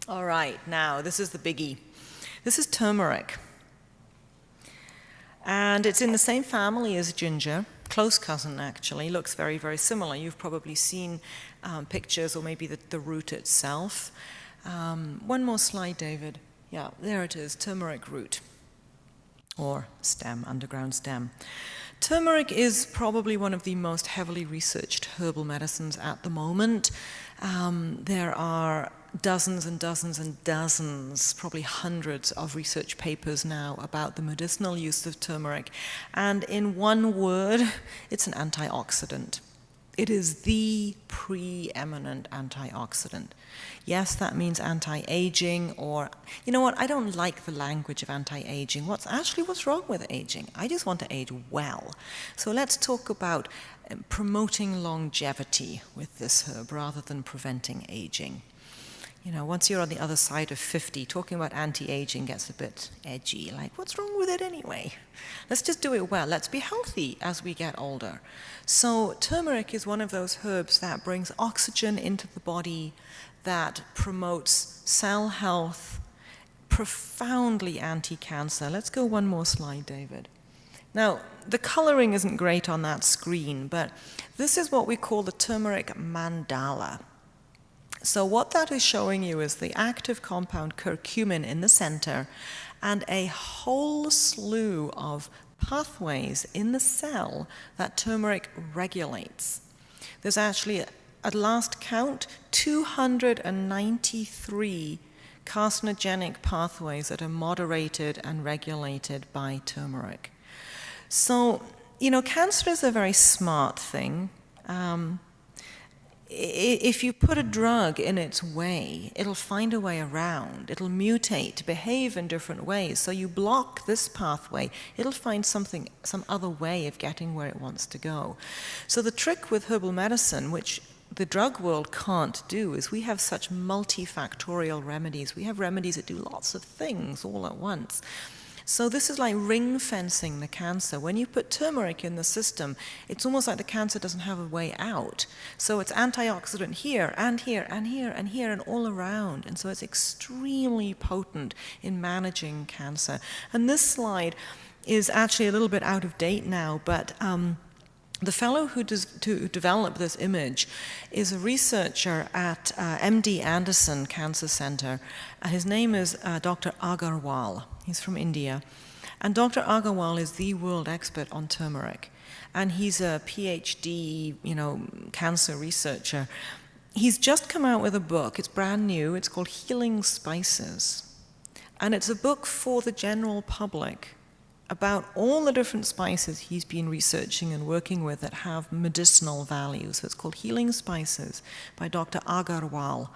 All right, now this is the biggie. This is turmeric. And it's in the same family as ginger, close cousin actually, looks very, very similar. You've probably seen pictures or maybe the root itself. One more slide, David. Yeah, there it is, turmeric root, or stem, underground stem. Turmeric is probably one of the most heavily researched herbal medicines at the moment. There are dozens and dozens and dozens, probably hundreds of research papers now about the medicinal use of turmeric. And in one word, it's an antioxidant. It is the preeminent antioxidant. Yes, that means anti-aging, or, you know what, I don't like the language of anti-aging. What's wrong with aging? I just want to age well. So let's talk about promoting longevity with this herb rather than preventing aging. You know, once you're on the other side of 50, talking about anti-aging gets a bit edgy. Like, what's wrong with it anyway? Let's just do it well. Let's be healthy as we get older. So turmeric is one of those herbs that brings oxygen into the body, that promotes cell health, profoundly anti-cancer. Let's go one more slide, David. Now, the coloring isn't great on that screen, but this is what we call the turmeric mandala. So what that is showing you is the active compound curcumin in the center and a whole slew of pathways in the cell that turmeric regulates. There's actually, at last count, 293 carcinogenic pathways that are moderated and regulated by turmeric. So, you know, cancer is a very smart thing. If you put a drug in its way, it'll find a way around. It'll mutate, behave in different ways. So you block this pathway, it'll find some other way of getting where it wants to go. So the trick with herbal medicine, which the drug world can't do, is we have such multifactorial remedies. We have remedies that do lots of things all at once. So this is like ring fencing the cancer. When you put turmeric in the system, it's almost like the cancer doesn't have a way out. So it's antioxidant here, and here, and here, and here, and all around. And so it's extremely potent in managing cancer. And this slide is actually a little bit out of date now, but the fellow who developed this image is a researcher at MD Anderson Cancer Center. His name is Dr. Agarwal. He's from India. And Dr. Agarwal is the world expert on turmeric. And he's a PhD, cancer researcher. He's just come out with a book. It's brand new. It's called Healing Spices. And it's a book for the general public about all the different spices he's been researching and working with that have medicinal value. So it's called Healing Spices by Dr. Agarwal.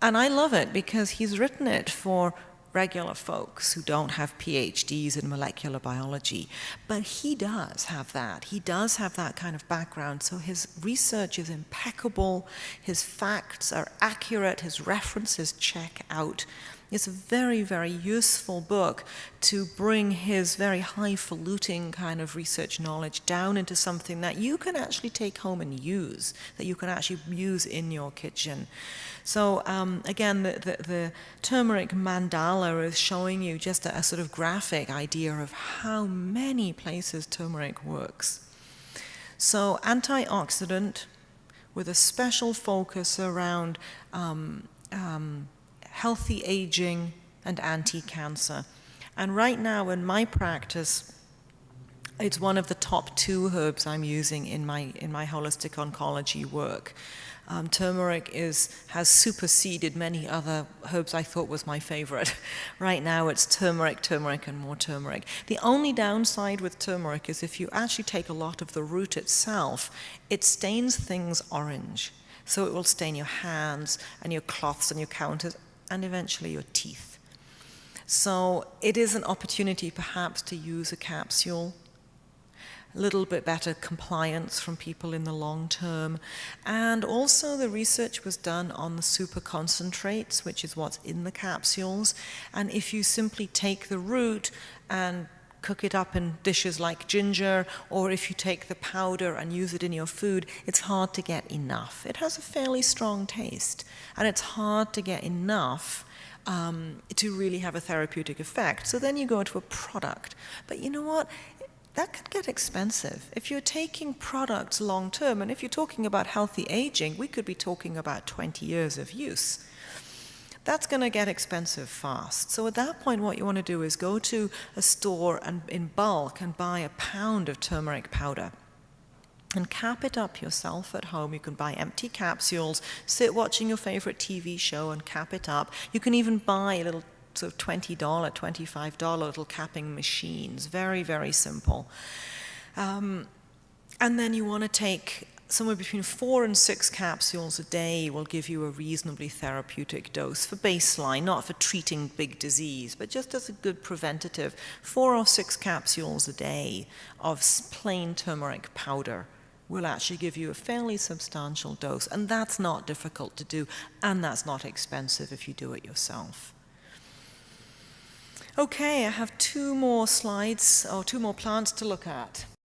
And I love it because he's written it for regular folks who don't have PhDs in molecular biology. But he does have that. He does have that kind of background. So his research is impeccable. His facts are accurate. His references check out. It's a very, very useful book to bring his very highfalutin kind of research knowledge down into something that you can actually take home and use, that you can actually use in your kitchen. So again, the turmeric mandala is showing you just a sort of graphic idea of how many places turmeric works. So antioxidant with a special focus around healthy aging and anti-cancer. And right now in my practice, it's one of the top 2 herbs I'm using in my holistic oncology work. Turmeric has superseded many other herbs I thought was my favorite. Right now it's turmeric, turmeric, and more turmeric. The only downside with turmeric is if you actually take a lot of the root itself, it stains things orange. So it will stain your hands and your cloths and your counters and eventually your teeth. So it is an opportunity perhaps to use a capsule, a little bit better compliance from people in the long term. And also the research was done on the super concentrates, which is what's in the capsules. And if you simply take the root and cook it up in dishes like ginger, or if you take the powder and use it in your food, it's hard to get enough. It has a fairly strong taste, and it's hard to get enough to really have a therapeutic effect. So then you go into a product. But you know what? That can get expensive. If you're taking products long term, and if you're talking about healthy aging, we could be talking about 20 years of use. That's going to get expensive fast. So at that point, what you want to do is go to a store and in bulk and buy a pound of turmeric powder and cap it up yourself at home. You can buy empty capsules, sit watching your favorite TV show and cap it up. You can even buy little sort of $20, $25 little capping machines. Very, very simple. And then you want to take somewhere between 4 and 6 capsules a day will give you a reasonably therapeutic dose for baseline, not for treating big disease, but just as a good preventative. 4 or 6 capsules a day of plain turmeric powder will actually give you a fairly substantial dose, and that's not difficult to do, and that's not expensive if you do it yourself. Okay, I have 2 more slides, or 2 more plants to look at.